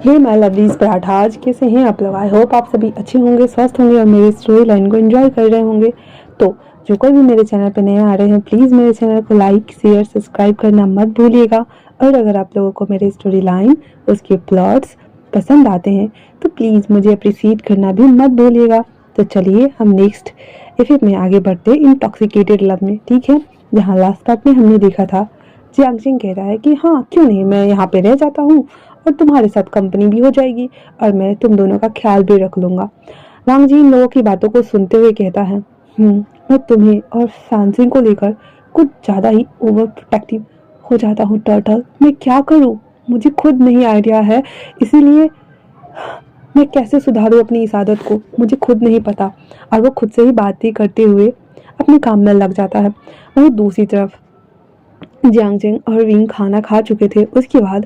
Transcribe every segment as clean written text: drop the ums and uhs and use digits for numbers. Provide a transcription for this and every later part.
Hey my lovelies parathas, कैसे हैं आप लोग। आई होप आप सभी अच्छे होंगे, स्वस्थ होंगे और मेरी स्टोरी लाइन को एंजॉय कर रहे होंगे। तो जो कोई भी मेरे चैनल पे नए आ रहे हैं, प्लीज़ मेरे चैनल को लाइक शेयर सब्सक्राइब करना मत भूलिएगा। और अगर आप लोगों को मेरी स्टोरी लाइन, उसके प्लॉट्स पसंद आते हैं तो प्लीज़ मुझे अप्रिशिएट करना भी मत भूलिएगा। तो चलिए हम नेक्स्ट एपिसोड में आगे बढ़ते हैं इंटॉक्सिकेटेड लव में, ठीक है। जहाँ लास्ट पार्ट में हमने देखा था जियांग जिंग कह रहा है कि हाँ क्यों नहीं, मैं यहाँ पे रह जाता हूँ और तुम्हारे साथ कंपनी भी हो जाएगी और मैं तुम दोनों का ख्याल भी रख लूंगा। वांग जी इन लोगों की बातों को सुनते हुए कहता है मैं तुम्हें और फैंसिंग को लेकर कुछ ज्यादा ही ओवर प्रोटेक्टिव हो जाता हूँ टर्टल। मैं क्या करूँ, मुझे खुद नहीं आइडिया है, इसीलिए मैं कैसे सुधारूं अपनी इस आदत को, मुझे खुद नहीं पता। और वो खुद से ही बातें करते हुए अपने काम में लग जाता है। वहीं दूसरी तरफ जियांग जिंग और विंग खाना खा चुके थे। उसके बाद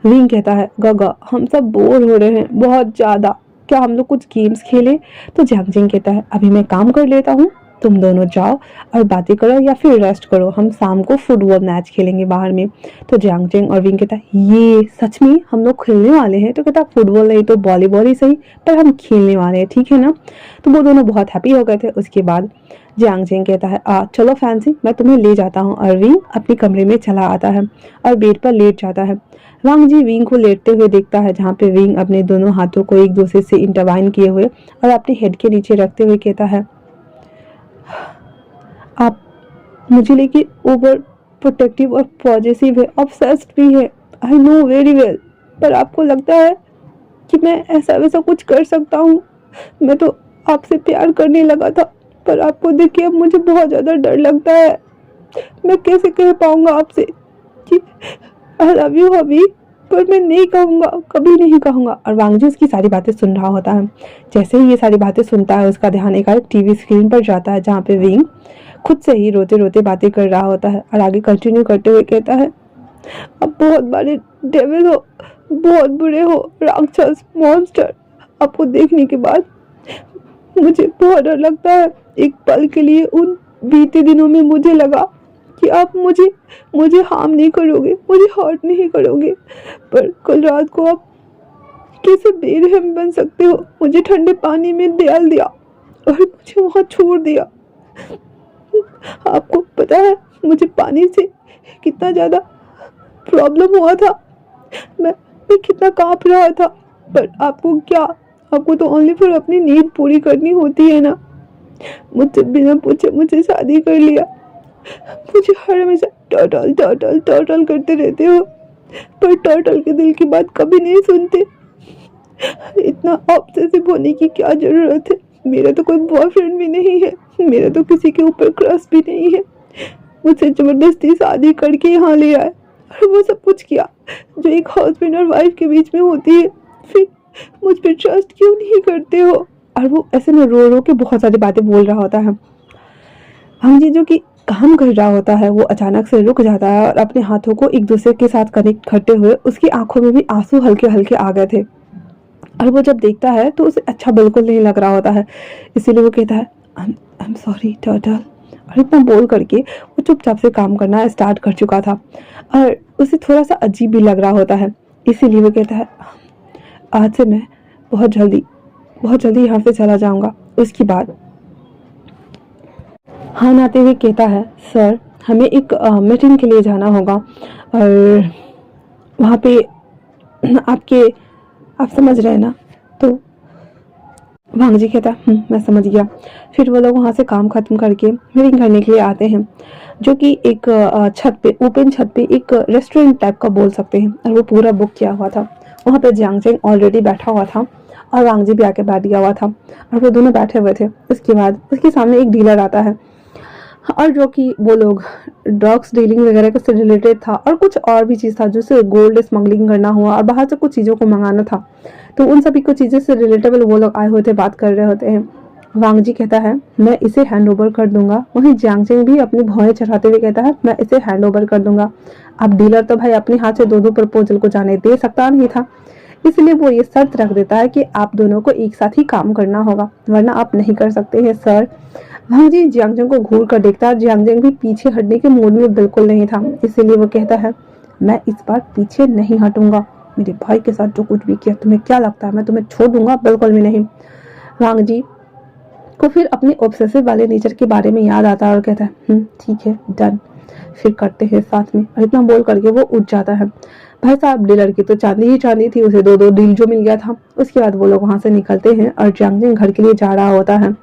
विंग कहता है गगा हम सब बोर हो रहे हैं बहुत ज़्यादा, क्या हम लोग कुछ गेम्स खेलें। तो जियांग जिंग कहता है अभी मैं काम कर लेता हूँ, तुम दोनों जाओ और बातें करो या फिर रेस्ट करो, हम शाम को फुटबॉल मैच खेलेंगे बाहर में। तो जियांग जिंग और विंग कहता है ये सच में हम लोग खेलने वाले हैं। तो कहता फुटबॉल नहीं तो वॉलीबॉल ही सही, पर हम खेलने वाले हैं, ठीक है ना। तो वो दोनों बहुत हैप्पी हो गए थे। उसके बाद जियांग जिंग कहता है चलो फैंसी मैं तुम्हें ले जाता हूँ। और विंग अपने कमरे में चला आता है और बेड पर लेट जाता है। वांग जी विंग को लेटते हुए देखता है, जहाँ पे विंग अपने दोनों हाथों को एक दूसरे से इंटरवाइन किए हुए और अपने हेड के नीचे रखते हुए कहता है आप मुझे लेके ओवर प्रोटेक्टिव और पॉजिटिव है, ऑब्सेस्ड भी है, आई नो वेरी वेल। पर आपको लगता है कि मैं ऐसा वैसा कुछ कर सकता हूँ। मैं तो आपसे प्यार करने लगा था, पर आपको देख के अब मुझे बहुत ज़्यादा डर लगता है। मैं कैसे कह पाऊंगा आपसे कि आई लव यू हबी, पर मैं नहीं कहूँगा, कभी नहीं कहूँगा। और वांग जी उसकी सारी बातें सुन रहा होता है। जैसे ही ये सारी बातें सुनता है, उसका ध्यान एक टीवी स्क्रीन पर जाता है, जहाँ पे विंग खुद से ही रोते रोते बातें कर रहा होता है। और आगे कंटिन्यू करते हुए कहता है अब बहुत बड़े डेविल हो, बहुत बुरे हो, राक्षस मॉन्स्टर। आपको देखने के बाद मुझे बहुत डर लगता है। एक पल के लिए उन बीते दिनों में मुझे लगा कि आप मुझे हार्म नहीं करोगे, मुझे हर्ट नहीं करोगे, पर कल रात को आप कैसे बेरहम बन सकते हो। मुझे ठंडे पानी में डाल दिया और मुझे वहां छोड़ दिया। आपको पता है मुझे पानी से कितना ज्यादा प्रॉब्लम हुआ था, मैं कितना कांप रहा था। पर आपको क्या, आपको तो ओनली फिर अपनी नीड पूरी करनी होती है ना। मुझसे बिना पूछे मुझे शादी कर लिया, मुझे हर हमेशा टर्टल टर्टल टर्टल करते रहते हो, पर टर्टल के दिल की बात कभी नहीं सुनते। इतना ऑब्सेसिव होने की क्या जरूरत है। मेरा तो कोई बॉयफ्रेंड भी नहीं है, मेरा तो किसी के ऊपर क्रश भी नहीं है। मुझसे जबरदस्ती शादी करके यहाँ ले आए और वो सब कुछ किया जो एक हस्बैंड और वाइफ के बीच में होती है। फिर मुझ पर ट्रस्ट क्यों नहीं करते हो। और वो ऐसे में रो रो के बहुत सारी बातें बोल रहा होता है। हम जी जो कि काम कर रहा होता है वो अचानक से रुक जाता है और अपने हाथों को एक दूसरे के साथ कनेक्ट करते हुए उसकी आंखों में भी आंसू हल्के हल्के आ गए थे। और वो जब देखता है तो उसे अच्छा बिल्कुल नहीं लग रहा होता है, इसीलिए वो कहता है आई एम सॉरी टर्टल। और इतना बोल करके वो चुपचाप से काम करना स्टार्ट कर चुका था और उसे थोड़ा सा अजीब भी लग रहा होता है। इसीलिए वो कहता है आज से मैं बहुत जल्दी यहाँ से चला जाऊँगा। उसके बाद हाँ आते हुए कहता है सर हमें एक मीटिंग के लिए जाना होगा और वहाँ पे आप समझ रहे हैं ना। तो वांग जी कहता मैं समझ गया। फिर वो लोग वहाँ से काम खत्म करके मीटिंग करने के लिए आते हैं, जो कि एक छत पे, ओपन छत पे एक रेस्टोरेंट टाइप का बोल सकते हैं। और वो पूरा बुक किया हुआ था। वहाँ पे जियांग जिंग ऑलरेडी बैठा हुआ था और वांग जी भी आके बैठ गया हुआ था और वो दोनों बैठे हुए थे। उसके बाद उसके सामने एक डीलर आता है और जो कि वो लोग ड्रग्स डीलिंग वगैरह से रिलेटेड था और कुछ और भी चीज़ था, जैसे गोल्ड स्मगलिंग करना हुआ और बाहर से कुछ चीज़ों को मंगाना था। तो उन सभी को चीज़ों से रिलेटेबल वो लोग आए हुए थे, बात कर रहे होते हैं। वांग जी कहता है मैं इसे हैंड ओवर कर दूंगा। वहीं जियांग जिंग भी अपनी भौहें चढ़ाते हुए कहता है मैं इसे हैंड ओवर कर दूंगा। अब डीलर तो भाई अपने हाथ से दो प्रपोजल को जाने दे सकता नहीं था, इसलिए वो ये शर्त रख देता है कि आप दोनों को एक साथ ही काम करना होगा, वरना आप नहीं कर सकते हैं सर। वांग जी जियांग जिंग को घूर कर देखता है। जियांग जिंग भी पीछे हटने के मूड में बिल्कुल नहीं था, इसीलिए वो कहता है मैं इस बार पीछे नहीं हटूंगा। मेरे भाई के साथ जो कुछ भी किया, तुम्हें क्या लगता है मैं तुम्हें छोड़ दूंगा? बिल्कुल भी नहीं। वांग जी को फिर अपने ऑब्सेसिव वाले नेचर के बारे में याद आता है और कहता है ठीक है, डन, फिर करते हैं साथ में। और इतना बोल करके वो उठ जाता है। भाई साहब, डीलर की तो चांदी ही चांदी थी, उसे दो डील जो मिल गया था। उसके बाद वो लोग वहां से निकलते हैं और जियांग जिंग घर के लिए जा रहा होता है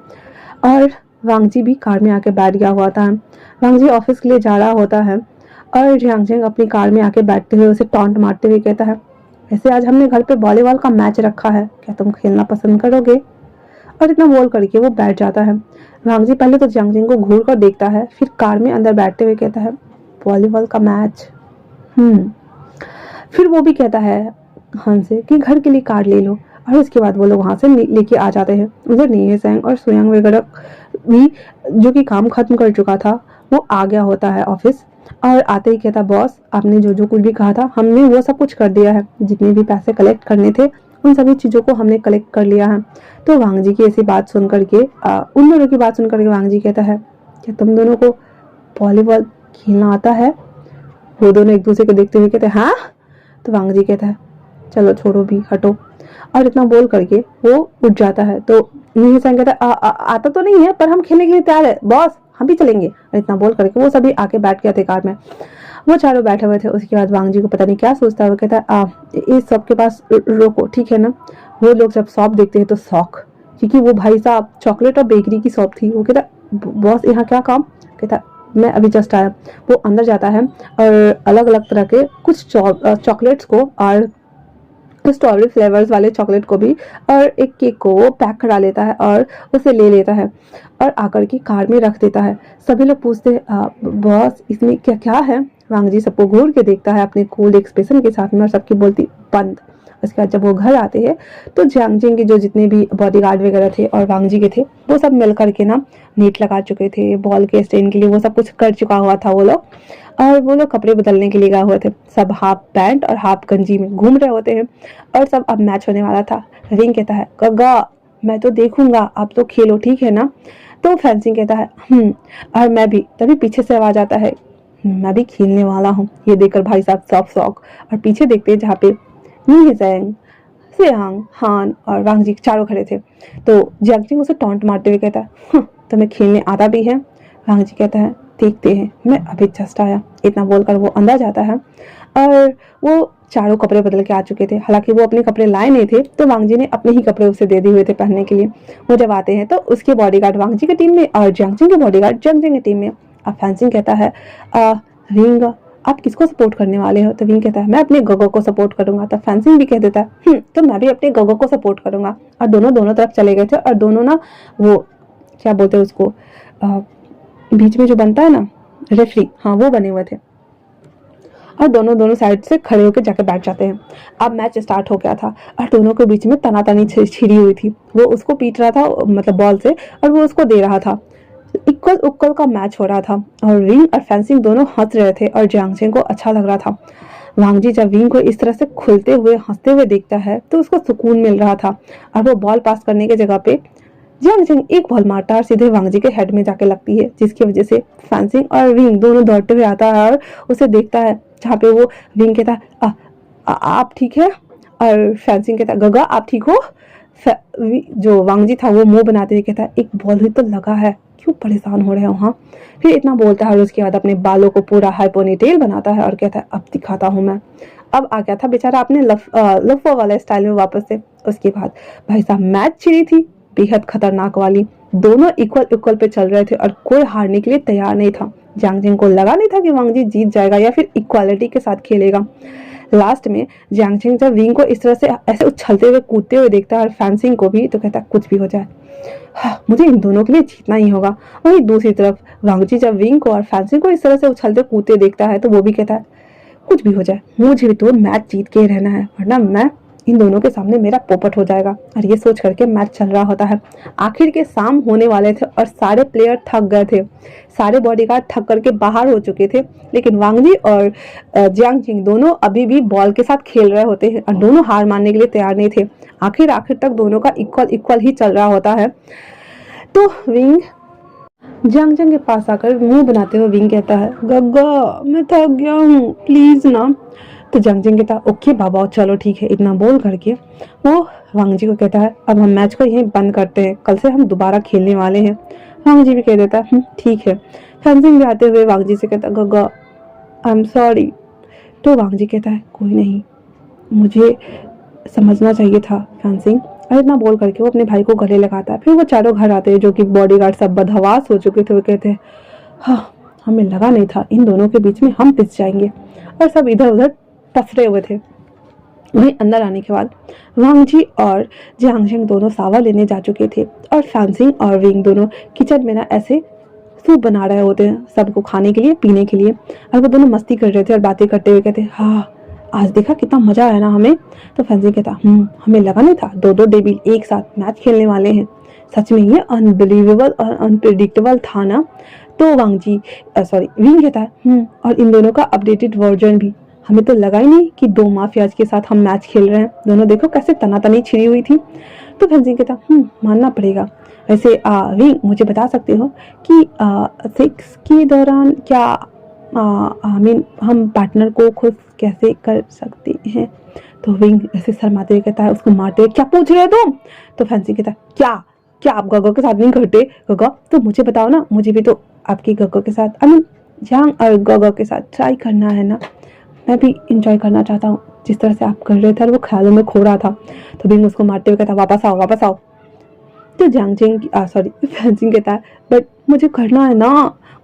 और वांग जी भी कार में आके बैठ गया हुआ था। वांग जी ऑफिस के लिए जा रहा होता है और जियांग जिंग अपनी कार में आके बैठते हुए उसे टॉन्ट मारते हुए कहता है, वैसे आज हमने घर पे वॉलीबॉल का मैच रखा है, क्या तुम खेलना पसंद करोगे? और इतना बोल करके वो बैठ जाता है। वांग जी पहले तो जियांग जिंग को घूर कर देखता है, फिर कार में अंदर बैठते हुए कहता है, वॉलीबॉल का मैच। फिर वो भी कहता है हन से कि घर के लिए कार ले लो। और उसके बाद वो लोग वहां से लेके आ जाते हैं। उधर नीहे सेंग और सुयांग वगैरह भी, जो कि काम खत्म कर चुका था, वो आ गया होता है ऑफिस। और आते ही कहता, बॉस आपने जो जो कुछ भी कहा था हमने वो सब कुछ कर दिया है, जितने भी पैसे कलेक्ट करने थे उन सभी चीज़ों को हमने कलेक्ट कर लिया है। तो वांग जी की ऐसी बात सुन करके, उन दोनों की बात सुन करके वांग जी कहता है, क्या तुम दोनों को वॉलीबॉल खेलना आता है? वो दोनों एक दूसरे को देखते हुए कहते हैं, हाँ। तो वांग जी कहता है, चलो छोड़ो भी, हटो। और इतना बोल करके वो उठ जाता है। तो नीहे सेंग कहता है, आता तो नहीं है पर हम खेलने के लिए तैयार है बॉस, हम भी चलेंगे। और इतना बोल करके वो सभी आके बैठ गए थे कार में। वो चारों बैठे हुए थे। उसके बाद वांग जी को पता नहीं क्या सोचता है, वो कहता है, इस सब के पास रोको, ठीक है ना? वो लोग जब शॉप देखते हैं तो शौक, क्योंकि वो भाई साहब चॉकलेट और बेकरी की शॉप थी। वो कहता, बॉस यहाँ क्या काम? कहता, मैं अभी जस्ट आया। वो अंदर जाता है और अलग अलग तरह के कुछ चॉकलेट्स को और स्ट्रॉबेरी फ्लेवर्स वाले चॉकलेट को भी और एक केक को वो पैक करा लेता है और उसे ले लेता है और आकर के कार में रख देता है। सभी लोग पूछते हैं, बॉस इसमें क्या क्या है? वांग जी सबको घूर के देखता है अपने कूल एक्सप्रेशन के साथ में और सबकी बोलती बंद। उसके बाद जब वो घर आते हैं तो जियांग जिंग के जो जितने भी बॉडीगार्ड वगैरह थे और वांग जी के थे, वो सब मिल करके ना नेट लगा चुके थे बॉल के स्टैंड के लिए, वो सब कुछ कर चुका हुआ था वो लोग। और वो लोग कपड़े बदलने के लिए गए हुए थे, सब हाफ पैंट और हाफ गंजी में घूम रहे होते हैं और सब अब मैच होने वाला था। रिंग कहता है, गग्गा मैं तो देखूंगा, आप तो खेलो, ठीक है ना? तो फैंसिंग कहता है, और मैं भी। तभी पीछे से आवाज आता है, मैं भी खेलने वाला हूँ। ये देखकर भाई साहब सब शौक। और पीछे देखते हैं जहाँ पे नी सेंग, सियांग, हान और वांग जी चारों खड़े थे। तो जियांग जिंग उसे टॉन्ट मारते हुए कहता है, तुम्हें खेलने आता भी है? वांग जी कहता है, देखते हैं, मैं अभी जस्ट आया। इतना बोलकर वो अंदर जाता है और वो चारों कपड़े बदल के आ चुके थे। हालांकि वो अपने कपड़े लाए नहीं थे, तो वांग जी ने अपने ही कपड़े उसे दे दिए हुए थे पहनने के लिए। वो जब आते हैं तो उसके बॉडीगार्ड वांग जी की टीम में और जियांग जिंग के बॉडीगार्ड जियांग जिंग की टीम में। अब फैंसिंग कहता है, रिंग आप किसको सपोर्ट करने वाले हो? तो विंग कहता है, मैं अपने गोगो को सपोर्ट करूंगा। तो फैंसिंग भी कह देता है, तो मैं भी अपने गोगो को सपोर्ट करूंगा। और दोनों तरफ चले गए थे और दोनों ना, वो क्या बोलते हैं उसको, बीच में जो बनता है ना रेफरी, हाँ वो बने हुए थे। और दोनों साइड से खड़े होकर जाके बैठ जाते हैं। अब मैच स्टार्ट हो गया था और दोनों के बीच में तनातनी छिड़ी हुई थी। वो उसको पीट रहा था, मतलब बॉल से, और वो उसको दे रहा था। इक्वल उक्वल का मैच हो रहा था और विंग और फैंसिंग दोनों हंस रहे थे और जियांग जिंग को अच्छा लग रहा था। वांग जी जब विंग को इस तरह से खुलते हुए हंसते हुए देखता है तो उसको सुकून मिल रहा था। और वो बॉल पास करने की जगह पे जियांग जिंग एक बॉल मारता है और सीधे वांग जी के हेड में जाके लगती है, जिसकी वजह से फैंसिंग और विंग दोनों दौड़ते हुए आता है और उसे देखता है। जहाँ पे वो विंग कहता है, आप ठीक है? और फैंसिंग कहता है, गगा आप ठीक हो? जो वांग जी था वो मुंह बनाते हुए कहता है, एक बॉल ही तो लगा है, क्यों परेशान हो रहे हो? हाँ। फिर इतना बोलता है और उसके बाद अपने बालों को पूरा हाई पोनीटेल बनाता है और कहता है, अब दिखाता हूँ मैं। अब आ गया था बेचारा अपने लफो वाले स्टाइल में वापस से। उसके बाद भाई साहब मैच छिड़ी थी, बेहद खतरनाक वाली। दोनों इक्वल इक्वल पे चल रहे थे और कोई हारने के लिए तैयार नहीं था। जियांग जिंग को लगा नहीं था कि वांग जी जीत जाएगा या फिर इक्वालिटी के साथ खेलेगा। लास्ट में जियांग जिंग जब विंग को इस तरह से ऐसे उछलते हुए कूदते हुए देखता है और फैंसिंग को भी, तो कहता है कुछ भी हो जाए, हाँ, मुझे इन दोनों के लिए जीतना ही होगा। वहीं दूसरी तरफ वांग जी जब विंग को और फैंसिंग को इस तरह से उछलते कूदते देखता है तो वो भी कहता है कुछ भी हो जाए, मुझे तो मैच जीत के रहना है, वरना मैं इन दोनों के सामने मेरा पोपट हो जाएगा। और ये सोच करके मैच चल रहा होता है। आखिर के शाम होने वाले थे और सारे प्लेयर थक गए थे, सारे बॉडीगार्ड थक करके बाहर हो चुके थे। लेकिन वांग जी और जियांग जिंग दोनों अभी भी बॉल के साथ खेल रहे होते हैं और दोनों हार मानने के लिए तैयार नहीं थे। आखिर तक दोनों का इक्वल इक्वल ही चल रहा होता है। तो विंग जियांग जिंग के पास आकर मुंह बनाते हुए विंग कहता है, गग्गा मैं थक गया हूँ, प्लीज ना तो जंगजिंग कहता है ओके बाबा चलो ठीक है। इतना बोल करके वो वांग जी को कहता है अब हम मैच को यहीं बंद करते हैं, कल से हम दोबारा खेलने वाले हैं। वांग जी भी कह देता है ठीक है। फैंसिंग भी आते हुए वांग जी से कहता गगा आई एम सॉरी। तो वांग जी कहता है कोई नहीं, मुझे समझना चाहिए था फैंसिंग। और इतना बोल करके वो अपने भाई को गले लगाता है। फिर वो चारों घर आते हैं जो कि बॉडीगार्ड सब बदहवास हो चुके थे। वो कहते हैं हाँ हमें लगा नहीं था इन दोनों के बीच में हम पिस जाएंगे। और सब इधर उधर पसरे हुए थे। वहीं अंदर आने के बाद वांग जी और जियांगशेंग दोनों सावा लेने जा चुके थे और फैंसिंग और विंग दोनों किचन में ना ऐसे सूप बना रहे होते हैं सबको खाने के लिए पीने के लिए। और वो दोनों मस्ती कर रहे थे और बातें करते हुए कहते हाँ आज देखा कितना मजा आया ना हमें। तो फैंसिंग कहता हमें लगा नहीं था दो दो डेविल एक साथ मैच खेलने वाले हैं, सच में ये अनबिलीवेबल और अनप्रिडिक्टेबल था ना। तो वांग जी सॉरी विंग कहता है और इन दोनों का अपडेटेड वर्जन भी, हमें तो लगा ही नहीं कि दो माफियाज के साथ हम मैच खेल रहे हैं, दोनों देखो कैसे तनातनी छिड़ी हुई थी। तो फैंसिंग कहता मानना पड़ेगा। वैसे विंग मुझे बता सकते हो कि सेक्स के दौरान क्या हम पार्टनर को खुश कैसे कर सकते हैं। तो विंग ऐसे शर्माते हुए कहता है उसको मारते हुए क्या पूछ रहे हो तुम। तो फैंसिंग कहता है क्या क्या आप गगा के साथ नहीं करते। गगा तो मुझे बताओ ना, मुझे भी तो आपकी गगा के साथ जहां और गगा के साथ ट्राई करना है ना, मैं भी इंजॉय करना चाहता हूँ जिस तरह से आप कर रहे थे और वो ख्यालों में खो रहा था। तो विंग उसको मारते हुए कहता वापस आओ वापस आओ। तो जियांगजिंग सॉरी फैंसिंग कहता है बट मुझे करना है ना,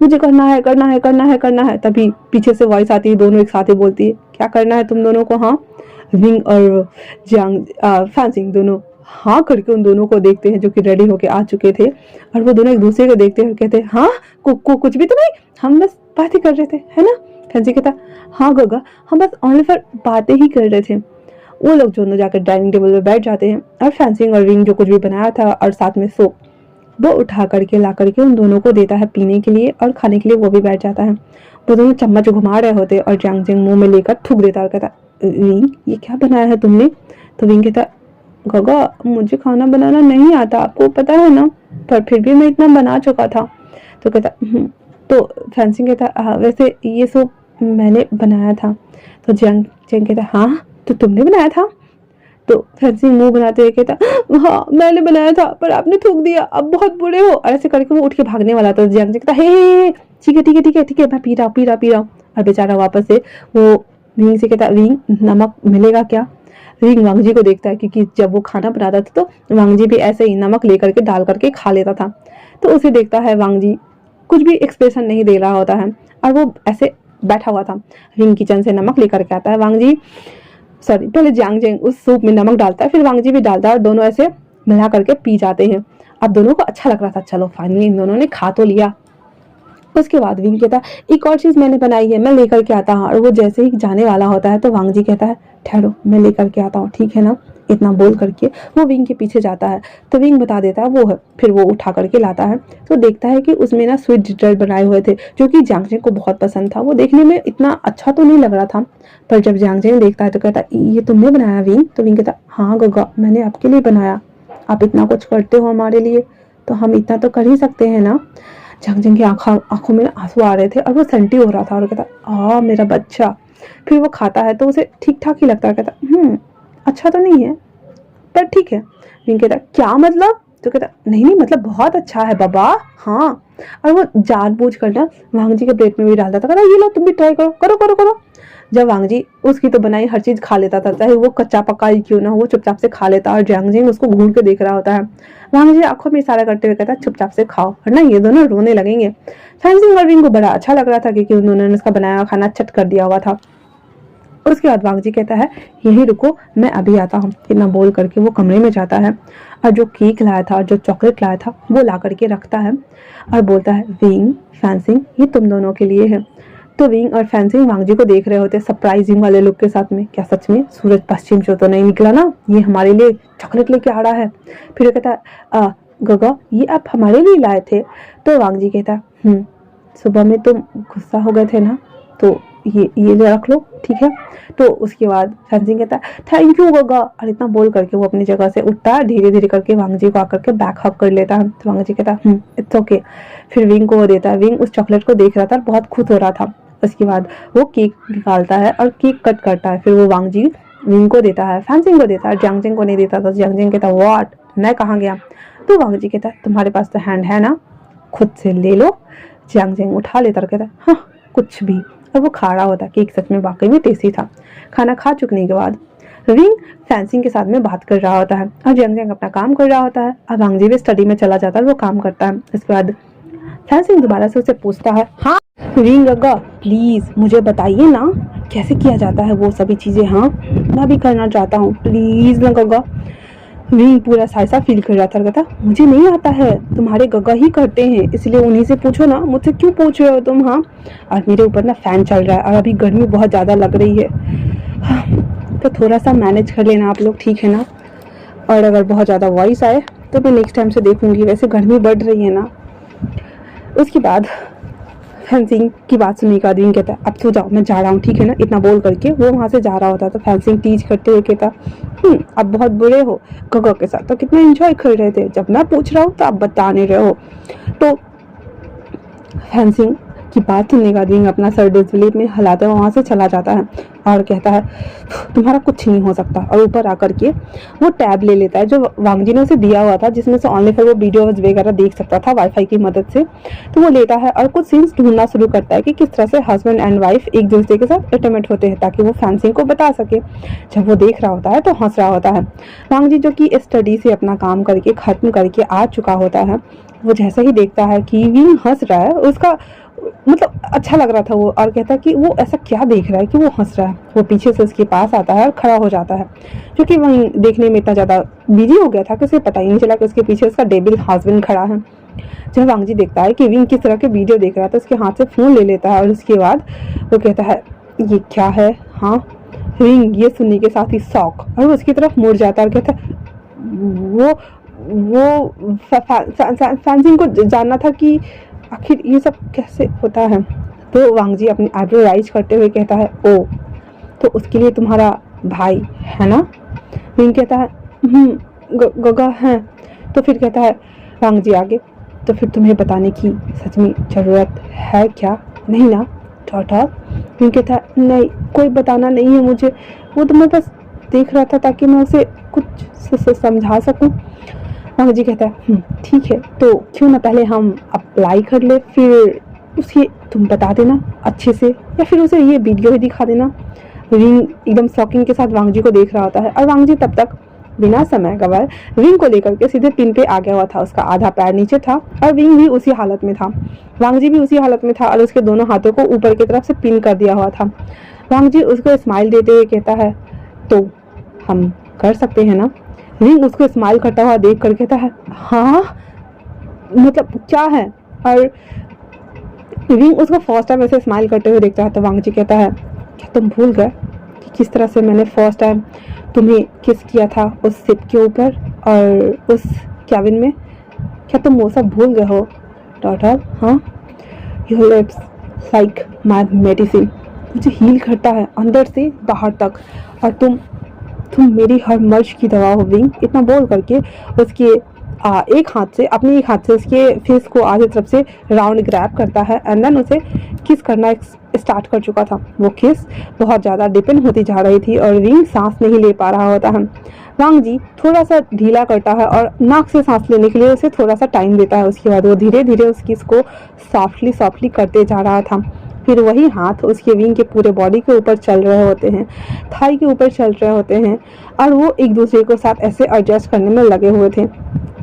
मुझे करना है करना है करना है करना है। तभी पीछे से वॉइस आती है, दोनों एक साथ ही बोलती है क्या करना है तुम दोनों को। हाँ विंग और फैंसिंग दोनों हाँ करके उन दोनों को देखते हैं जो कि रेडी होके आ चुके थे। और वो दोनों एक दूसरे को देखते हैं और कहते हैं हाँ कुछ भी तो नहीं, हम बस बातें कर रहे थे है ना। फैंसी कहता हाँ गगा हम बस ऑनली फॉर बातें ही कर रहे थे। वो लोग दोनों जाकर डाइनिंग टेबल पर बैठ जाते हैं और फैंसिंग और विंग जो कुछ भी बनाया था और साथ में सोप वो उठा करके ला करके उन दोनों को देता है पीने के लिए और खाने के लिए वो भी बैठ जाता है। वो दोनों चम्मच घुमा रहे होते और जियांगजिंग मुंह में लेकर थूक देता और कहता विंग ये क्या बनाया है तुमने। तो विंग कहता गगा मुझे खाना बनाना नहीं आता आपको पता है ना, पर फिर भी मैं इतना बना चुका था। तो कहता तो फैंसिंग कहता वैसे ये सूप मैंने बनाया था। तो जियांगजिंग कहता हाँ तो तुमने बनाया था। तो फैंसिंग मुंह बनाते हुए कहता हाँ मैंने बनाया था पर आपने थूक दिया, अब बहुत बुरे हो। और ऐसे करके वो उठ के भागने वाला था। जियांगजिंग कहता हे ठीक है ठीक है ठीक है ठीक है मैं पी रहा हूँ। और बेचारा वापस से वो विंग से कहता विंग नमक मिलेगा क्या। विंग वांग जी को देखता है क्योंकि जब वो खाना बनाता था तो वांग जी भी ऐसे ही नमक लेकर के डाल करके खा लेता था। तो उसे देखता है वांग जी कुछ भी एक्सप्रेशन नहीं दे रहा होता है और वो ऐसे बैठा हुआ था। विंग किचन से नमक लेकर के आता है। वांग जी सॉरी पहले जियांगजिंग उस सूप में नमक डालता है फिर वांग जी भी डालता है और दोनों ऐसे मिला करके पी जाते हैं। अब दोनों को अच्छा लग रहा था, चलो फाइनली इन दोनों ने खा तो लिया। उसके बाद विंग कहता एक और चीज मैंने बनाई है मैं लेकर के आता हूँ। और वो जैसे ही जाने वाला होता है तो वांग जी कहता है ठहरो मैं लेकर के आता हूँ ठीक है ना। इतना बोल करके वो विंग के पीछे जाता है तो विंग बता देता है वो है। फिर वो उठा करके लाता है तो देखता है कि उसमें ना स्वीट डिजर्ट बनाए हुए थे जो कि जियांगजिंग को बहुत पसंद था। वो देखने में इतना अच्छा तो नहीं लग रहा था पर जब जियांगजिंग देखता है तो कहता ये तुमने बनाया विंग। तो विंग कहता हाँ गगा मैंने आपके लिए बनाया, आप इतना कुछ करते हो हमारे लिए तो हम इतना तो कर ही सकते हैं ना। जियांगजिंग की आंखों में आंसू आ रहे थे और वो सैंटी हो रहा था और कहता मेरा बच्चा। फिर वो खाता है तो उसे ठीक ठाक ही लगता है। कहता अच्छा तो नहीं है पर ठीक है। विंग कहता क्या मतलब। तो कहता नहीं मतलब बहुत अच्छा है बाबा हाँ। और वो जानबूझ कर ना वांग जी के प्लेट में भी डालता था। कहता ये लो तुम भी ट्राई करो करो करो करो। जब वांग जी उसकी तो बनाई हर चीज खा लेता था चाहे वो कच्चा पक्का ही क्यों ना हो, वो चुपचाप से खा लेता और जियांगजिंग उसको घूर के देख रहा होता है। वांग जी आंखों में इशारा करते हुए कहता चुपचाप से खाओ वरना ये दोनों रोने लगेंगे। फैंसिंग और विंग को बड़ा अच्छा लग रहा था क्योंकि उन्होंने उसका बनाया खाना चट कर दिया हुआ था। उसके बाद वांग जी कहता है यहीं रुको मैं अभी आता हूँ। इतना बोल करके वो कमरे में जाता है और जो केक लाया था और जो चॉकलेट लाया था वो ला करके रखता है और बोलता है विंग फैंसिंग ये तुम दोनों के लिए है। तो विंग और फैंसिंग वांग जी को देख रहे होते सरप्राइजिंग वाले लुक के साथ में, क्या सच में सूरज पश्चिम से तो नहीं निकला ना, ये हमारे लिए चॉकलेट लेके आ रहा है। फिर कहता है गगा ये आप हमारे लिए लाए थे। तो वांग जी कहता सुबह में तुम गुस्सा हो गए थे ना तो ये रख लो ठीक है। तो उसके बाद फैंसिंग कहता है थैंक यू गगा। और इतना बोल करके वो अपनी जगह से उठता है धीरे धीरे करके वांग जी को आकर के बैक हग कर लेता है। तो वांग जी कहता है इट्स ओके। फिर विंग को वो देता है। विंग उस चॉकलेट को देख रहा था बहुत खुश हो रहा था उसके बाद वो केक निकालता है और केक कट करता है, फिर वो वांग जी विंग को देता है, फैंसिंग को देता है, जियांग जेंग को नहीं देता। तो जियांग जेंग कहता है व्हाट, मैं कहाँ गया? तो वांग जी कहता है तुम्हारे पास तो हैंड है ना, खुद से ले लो। जियांग जेंग उठा लेता और कहता है हाँ कुछ भी, और वो खा रहा होता है। केक सच में वाकई में टेस्टी था। खाना खा चुकने के बाद विंग फैंसिंग के साथ में बात कर रहा होता है और जियांग जेंग अपना काम कर रहा होता है और वांग जी भी स्टडी में चला जाता है और वो काम करता है। इसके बाद फैंसिंग दोबारा से उसे पूछता है हाँ विंग गगा प्लीज मुझे बताइए ना कैसे किया जाता है वो सभी चीजें, हाँ मैं भी करना चाहता हूँ प्लीज ना गगा। विंग पूरा ऐसा फील कर रहा था, कहता मुझे नहीं आता है, तुम्हारे गगा ही करते हैं, इसलिए उन्हीं से पूछो ना, मुझसे क्यों पूछ रहे हो तुम? हाँ और मेरे ऊपर ना फैन चल रहा है और अभी गर्मी बहुत ज़्यादा लग रही है, हाँ, तो थोड़ा सा मैनेज कर लेना आप लोग, ठीक है ना? और अगर बहुत ज़्यादा वॉइस आए तो मैं नेक्स्ट टाइम से देखूंगी, वैसे गर्मी बढ़ रही है ना। उसके बाद फैंसिंग की बात सुनने का दिन कहता है अब सो जाओ मैं जा रहा हूँ, ठीक है ना? इतना बोल करके वो वहाँ से जा रहा होता। तो फैंसिंग टीच करते हुए कहता अब बहुत बुरे हो, गगा के साथ तो कितना एंजॉय कर रहे थे, जब मैं पूछ रहा हूँ तो आप बता नहीं रहे हो। तो फैंसिंग की बात सुनने का दिन अपना सर डिस्प्ले में हिलाते हुए वहाँ से चला जाता है और कहता है तुम्हारा कुछ नहीं हो सकता, और ऊपर आकर के वो टैब ले लेता है जो वांग जी ने उसे दिया हुआ था, जिसमें से ऑनली फिर वो वीडियो वगैरह देख सकता था वाईफाई की मदद से। तो वो लेता है और कुछ सीन्स ढूंढना शुरू करता है कि किस तरह से हस्बैंड एंड वाइफ एक दूसरे के साथ इंटीमेट होते हैं, ताकि वो फैंसिंग को बता सके। जब वो देख रहा होता है तो हंस रहा होता है। वांग जी जो कि स्टडी से अपना काम करके खत्म करके आ चुका होता है, वो जैसे ही देखता है कि विंग हंस रहा है, उसका मतलब अच्छा लग रहा था वो, और कहता है कि वो ऐसा क्या देख रहा है कि वो हंस रहा है। वो पीछे से उसके पास आता है और खड़ा हो जाता है, जो कि वहीं देखने में इतना ज़्यादा बिजी हो गया था कि उसे पता ही नहीं चला कि उसके पीछे उसका डेबिल हस्बैंड खड़ा है। जब वांग जी देखता है कि विंग किस तरह के वीडियो देख रहा है तो उसके हाथ से फ़ोन ले लेता है और उसके बाद वो कहता है ये क्या है? हाँ विंग ये सुनने के साथ ही शॉक, और वो उसकी तरफ मुड़ जाता है और कहता है वो फैंसिंग को जानना था कि आखिर ये सब कैसे होता है। तो वांग जी अपनी आईब्रो राइज करते हुए कहता है ओ तो उसके लिए तुम्हारा भाई है ना? विंग कहता है गगा है। तो फिर कहता है वांग जी आगे तो फिर तुम्हें बताने की सच में ज़रूरत है क्या? नहीं ना टॉटा? विंग कहता है नहीं कोई बताना नहीं है मुझे, वो तो मैं बस देख रहा था ताकि मैं उसे कुछ समझा सकूं। वांग जी कहता है ठीक है तो क्यों ना पहले हम अप्लाई कर ले, फिर उसे तुम बता देना अच्छे से, या फिर उसे ये वीडियो ही दिखा देना। विंग एकदम शॉकिंग के साथ वांग जी को देख रहा होता है और वांग जी तब तक बिना समय गवाए विंग को लेकर के सीधे पिन पे आ गया हुआ था। उसका आधा पैर नीचे था और विंग भी उसी हालत में था, वांग जी भी उसी हालत में था और उसके दोनों हाथों को ऊपर की तरफ से पिन कर दिया हुआ था। वांग जी उसको स्माइल देते हुए कहता है तो हम कर सकते हैं ना? विंग उसको स्माइल करता हुआ देख कर कहता है हाँ मतलब क्या है? और विंग उसको फर्स्ट टाइम ऐसे स्माइल करते हुए देखता है तो वांग जी कहता है क्या तुम भूल गए कि किस तरह से मैंने फर्स्ट टाइम तुम्हें किस किया था उस शिप के ऊपर और उस कैबिन में? क्या तुम वो सब भूल गए हो डॉटर? हाँ your lips like my medicine, मुझे हील करता है अंदर से बाहर तक, और तुम मेरी हर मर्ज की दवा हो विंग। इतना बोल करके उसके एक हाथ से उसके फेस को आगे तरफ से राउंड ग्रैब करता है एंड देन उसे किस करना स्टार्ट कर चुका था। वो किस बहुत ज़्यादा डिपेंड होती जा रही थी और विंग सांस नहीं ले पा रहा होता है। वांग जी थोड़ा सा ढीला करता है और नाक से सांस लेने के लिए उसे थोड़ा सा टाइम देता है। उसके बाद वो धीरे धीरे उस किस को सॉफ्टली करते जा रहा था। फिर वही हाथ उसके विंग के पूरे बॉडी के ऊपर चल रहे होते हैं, थाई के ऊपर चल रहे होते हैं, और वो एक दूसरे के साथ ऐसे एडजस्ट करने में लगे हुए थे।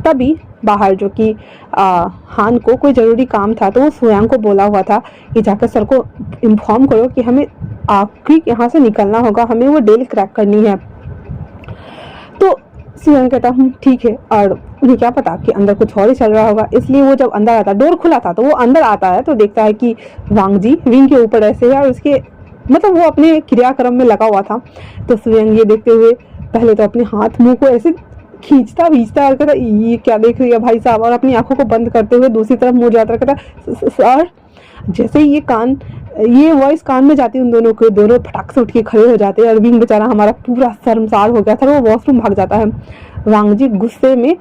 तभी बाहर जो कि हान को कोई ज़रूरी काम था तो वो सुयांग को बोला हुआ था कि जाकर सर को इन्फॉर्म करो कि हमें आखिरी यहाँ से निकलना होगा, हमें वो डील क्रैक करनी है। तो सुयांग कहता ठीक है, और उन्हें क्या पता कि अंदर कुछ और ही चल रहा होगा, इसलिए वो जब अंदर आता, डोर खुला था तो वो अंदर आता है तो देखता है कि वांग जी विंग के ऊपर ऐसे है और उसके मतलब वो अपने क्रियाक्रम में लगा हुआ था। तो सुयांग ये देखते हुए पहले तो अपने हाथ मुंह को ऐसे खींचता और कहता ये क्या देख रही है भाई साहब, और अपनी आंखों को बंद करते हुए दूसरी तरफ मुड़ जाता, कहता सर। जैसे ही ये वॉइस कान में जाती है उन दोनों के, दोनों फटाक से उठ के खड़े हो जाते हैं और विंग बेचारा हमारा पूरा शर्मसार हो गया था, वो वॉशरूम भाग जाता है। वांग जी गुस्से में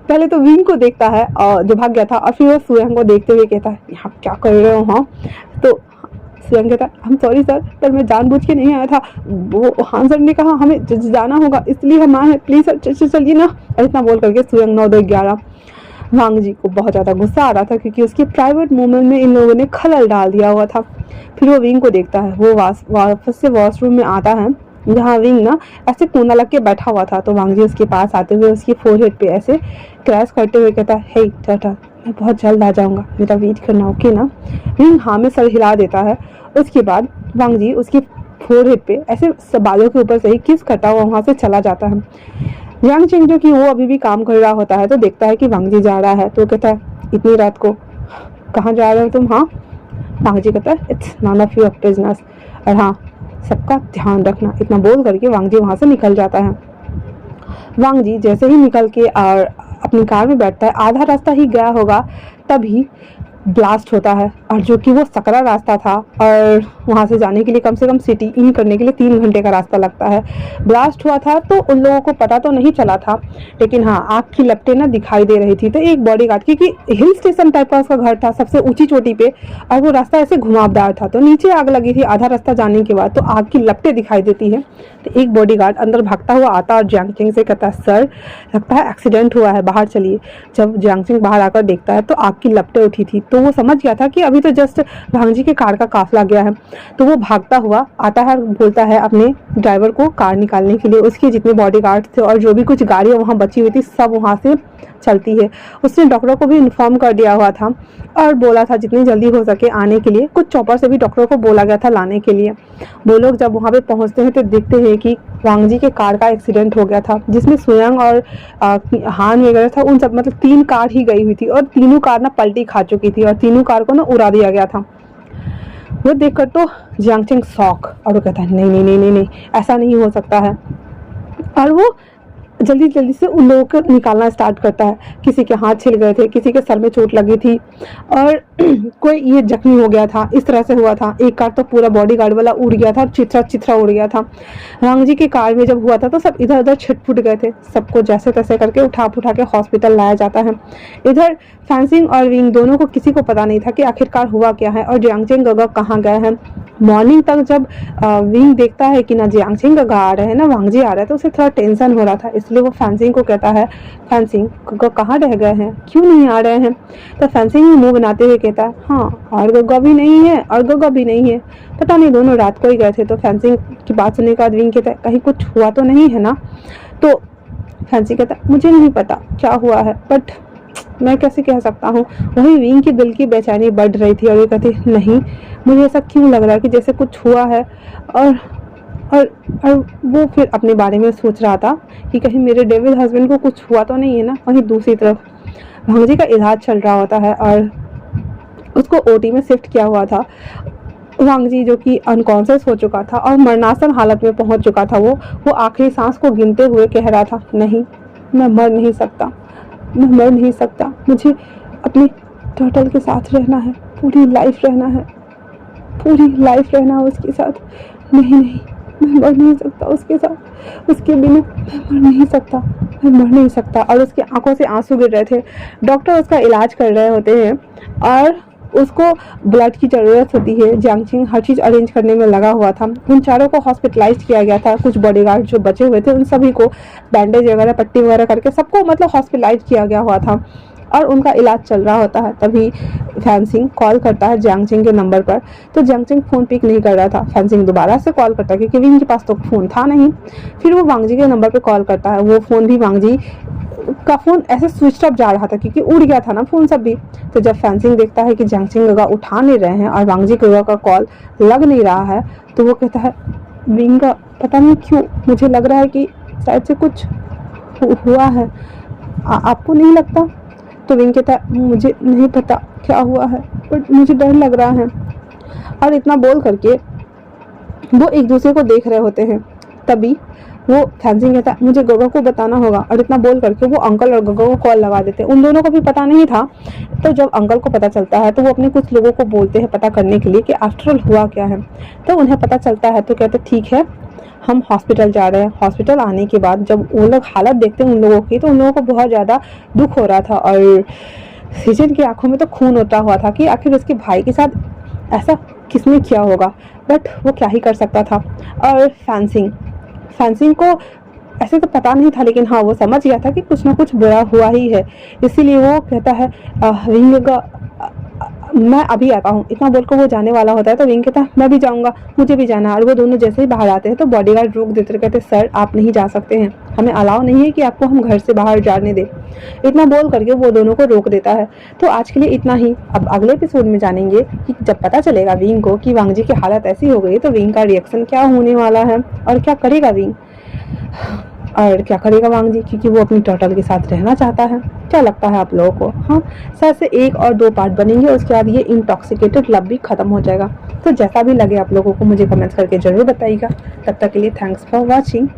पहले तो विंग को देखता है और जो भाग गया था, और फिर वो सुयांग को देखते हुए कहता है आप क्या कर रहे हो? हाँ तो सुयंग कहता है हम सॉरी सर, पर मैं जानबूझ के नहीं आया था, वो हान सर ने कहा हमें जाना होगा इसलिए हम आए हैं, प्लीज़ सर चलिए ना। और इतना बोल करके सुयंग 9-2-11 वांग जी को बहुत ज़्यादा गुस्सा आ रहा था क्योंकि उसके प्राइवेट मोमेंट में इन लोगों ने खलल डाल दिया हुआ था। फिर वो विंग को देखता है, वो वापस से वॉशरूम में आता है जहाँ विंग ना ऐसे कोना लग के बैठा हुआ था। तो वांग जी उसके पास आते हुए उसकी फोरहेड पे ऐसे क्रैश करते हुए कहता है हे टाटा, मैं बहुत जल्द आ जाऊँगा, मेरा वेट करना ओके ना। विंग हाँ में सर हिला देता है। उसके बाद वांग जी उसकी फोरहेड पे ऐसे बालों के ऊपर से ही किस करता हुआ वहाँ से चला जाता है। यांग चिंग जो कि वो अभी भी काम कर रहा होता है तो देखता है कि वांग जी जा रहा है तो कहता है इतनी रात को कहाँ जा रहे हो तुम। हाँ, वांग जी कहता है it's none of your business, और हाँ सबका ध्यान रखना। इतना बोल करके वांग जी वहाँ से निकल जाता है। वांग जी जैसे ही निकल के और अपनी कार में बैठता है, आधा रास्ता ही गया होगा तभी ब्लास्ट होता है, और जो कि वो सकरा रास्ता था और वहाँ से जाने के लिए कम से कम सिटी इन करने के लिए 3 घंटे का रास्ता लगता है। ब्लास्ट हुआ था तो उन लोगों को पता तो नहीं चला था, लेकिन हाँ आग की लपटें ना दिखाई दे रही थी। तो एक बॉडीगार्ड, क्योंकि हिल स्टेशन टाइप का उसका घर था सबसे ऊंची चोटी पे, और वो रास्ता ऐसे घुमावदार था तो नीचे आग लगी थी आधा रास्ता जाने के बाद, तो आग की लपटें दिखाई देती है। तो एक बॉडीगार्ड अंदर भागता हुआ आता और जियांग चिंग से कहता है सर लगता है एक्सीडेंट हुआ है, बाहर चलिए। जब जियांग चिंग बाहर आकर देखता है तो आग की लपटें उठी थी, तो वो समझ गया था कि अभी तो जस्ट वांग जी के कार का काफिला गया है। तो वो भागता हुआ आता है, बोलता है अपने ड्राइवर को कार निकालने के लिए। उसके जितने बॉडीगार्ड थे और जो भी कुछ गाड़ियां वहां बची हुई थी सब वहां से चलती है। उसने डॉक्टरों को भी इन्फॉर्म कर दिया हुआ था और बोला था जितनी जल्दी हो सके आने के लिए। कुछ चॉपर से भी डॉक्टरों को बोला गया था लाने के लिए। वो लोग जब वहाँ पे पहुँचते हैं तो देखते हैं कि वांग जी के कार का एक्सीडेंट हो गया था, जिसमें सुयंग और हान वगैरह था, उन सब मतलब 3 कार ही गई हुई थी और तीनों कार ना पलटी खा चुकी थी और तीनों कार को ना उड़ा दिया गया था। वो देखकर तो जियांग चिंग शॉक, और वो कहता है नहीं नहीं नहीं नहीं नहीं ऐसा नहीं हो सकता है। और वो जल्दी जल्दी से उन लोगों को निकालना स्टार्ट करता है। किसी के हाथ छिल गए थे, किसी के सर में चोट लगी थी और कोई ये जख्मी हो गया था, इस तरह से हुआ था। एक कार तो पूरा बॉडीगार्ड वाला उड़ गया था और चिथरा चिथरा उड़ गया था। वांग जी की कार में जब हुआ था तो सब इधर उधर छिटपुट गए थे। सबको जैसे तैसे करके उठा के हॉस्पिटल लाया जाता है। इधर फैंसिंग और विंग दोनों को किसी को पता नहीं था कि आखिरकार हुआ क्या है और जियांग चिंग गगा कहाँ गए हैं। मॉर्निंग तक जब विंग देखता है कि ना जियांग चिंग गगा आ रहे हैं ना वांग जी आ रहे हैं तो उसे थोड़ा टेंशन हो रहा था, इसलिए वो फैंसिंग को कहता है फैंसिंग गगा कहाँ रह गए हैं, क्यों नहीं आ रहे हैं। तो फैंसिंग मुंह बनाते हुए कहता है हाँ और गगा भी नहीं है और गगा भी नहीं है, पता नहीं दोनों रात को ही गए थे। तो फैंसिंग की बात सुनने के बाद विंग कहता है कहीं कुछ हुआ तो नहीं है ना। तो फैंसिंग कहता है मुझे नहीं पता क्या हुआ है, बट मैं कैसे कह सकता हूँ। वही विंग की दिल की बेचैनी बढ़ रही थी और ये कहती नहीं मुझे ऐसा क्यों लग रहा है कि जैसे कुछ हुआ है। और और वो फिर अपने बारे में सोच रहा था कि कहीं मेरे डेविड हस्बैंड को कुछ हुआ तो नहीं है ना। वहीं दूसरी तरफ भांग जी का इलाज चल रहा होता है और उसको ओटी में शिफ्ट किया हुआ था। वांग जी जो कि अनकॉन्शियस हो चुका था और मरणासन हालत में पहुंच चुका था, वो आखिरी सांस को गिनते हुए कह रहा था नहीं मैं मर नहीं सकता, मैं मर नहीं सकता, मुझे अपने टर्टल के साथ रहना है, पूरी लाइफ रहना है, पूरी लाइफ रहना है उसके साथ। नहीं नहीं मैं मर नहीं सकता उसके साथ, उसके बिना मैं मर नहीं सकता, मैं मर नहीं सकता। और उसकी आंखों से आंसू गिर रहे थे। डॉक्टर उसका इलाज कर रहे होते हैं और उसको ब्लड की ज़रूरत होती है। जियांग चिंग हर चीज़ अरेंज करने में लगा हुआ था। उन चारों को हॉस्पिटलाइज किया गया था। कुछ बॉडीगार्ड जो बचे हुए थे उन सभी को बैंडेज वगैरह पट्टी वगैरह करके सबको मतलब हॉस्पिटलाइज किया गया हुआ था और उनका इलाज चल रहा होता है। तभी फैंसिंग कॉल करता है जियांग चिंग के नंबर पर, तो जियांग चिंग फ़ोन पिक नहीं कर रहा था। फैंसिंग दोबारा से कॉल करता है क्योंकि विंग के पास तो फ़ोन था नहीं। फिर वो वांग जी के नंबर पर कॉल करता है। वो फ़ोन भी वांग जी का फ़ोन ऐसे स्विच ऑफ जा रहा था क्योंकि उड़ गया था ना फ़ोन सब भी। तो जब फैंसिंग देखता है कि जियांग चिंग गगा उठा नहीं रहे हैं और वांग जी गगा का कॉल लग नहीं रहा है तो वो कहता है विंग का पता नहीं क्यों मुझे लग रहा है कि शायद से कुछ हुआ है, आपको नहीं लगता। तो विंग कहता है मुझे नहीं पता क्या हुआ है बट मुझे डर लग रहा है। और इतना बोल करके वो एक दूसरे को देख रहे होते हैं। तभी वो फैंसिंग कहता है मुझे गगा को बताना होगा, और इतना बोल करके वो अंकल और गगा को कॉल लगा देते हैं। उन दोनों को भी पता नहीं था। तो जब अंकल को पता चलता है तो वो अपने कुछ लोगों को बोलते हैं पता करने के लिए कि आफ्टर ऑल हुआ क्या है। तो उन्हें पता चलता है तो कहते ठीक है हम हॉस्पिटल जा रहे हैं। हॉस्पिटल आने के बाद जब वो लोग हालत देखते हैं उन लोगों की तो उन लोगों को बहुत ज़्यादा दुख हो रहा था और सीजन की आंखों में तो खून होता हुआ था कि आखिर उसके भाई के साथ ऐसा किसने किया होगा, बट वो क्या ही कर सकता था। और फैंसिंग को ऐसे तो पता नहीं था, लेकिन हाँ वो समझ गया था कि कुछ ना कुछ बुरा हुआ ही है, इसीलिए वो कहता है विंग का मैं अभी आता हूँ, इतना बोलकर वो जाने वाला होता है तो विंग कहता है मैं भी जाऊँगा, मुझे भी जाना है। और वो दोनों जैसे ही बाहर आते हैं तो बॉडीगार्ड रोक देते, कहते सर आप नहीं जा सकते हैं, हमें अलाउ नहीं है कि आपको हम घर से बाहर जाने दें। इतना बोल करके वो दोनों को रोक देता है। तो आज के लिए इतना ही। अब अगले एपिसोड में जानेंगे कि जब पता चलेगा विंग को कि वांग जी की हालत ऐसी हो गई तो विंग का रिएक्शन क्या होने वाला है और क्या करेगा विंग और क्या करेगा वांग जी, क्योंकि वो अपनी टर्टल के साथ रहना चाहता है। क्या लगता है आप लोगों को? हाँ, शायद से 1 और 2 पार्ट बनेंगे, उसके बाद ये इंटॉक्सिकेटेड लव भी खत्म हो जाएगा। तो जैसा भी लगे आप लोगों को मुझे कमेंट्स करके जरूर बताइएगा। तब तक के लिए थैंक्स फॉर वॉचिंग।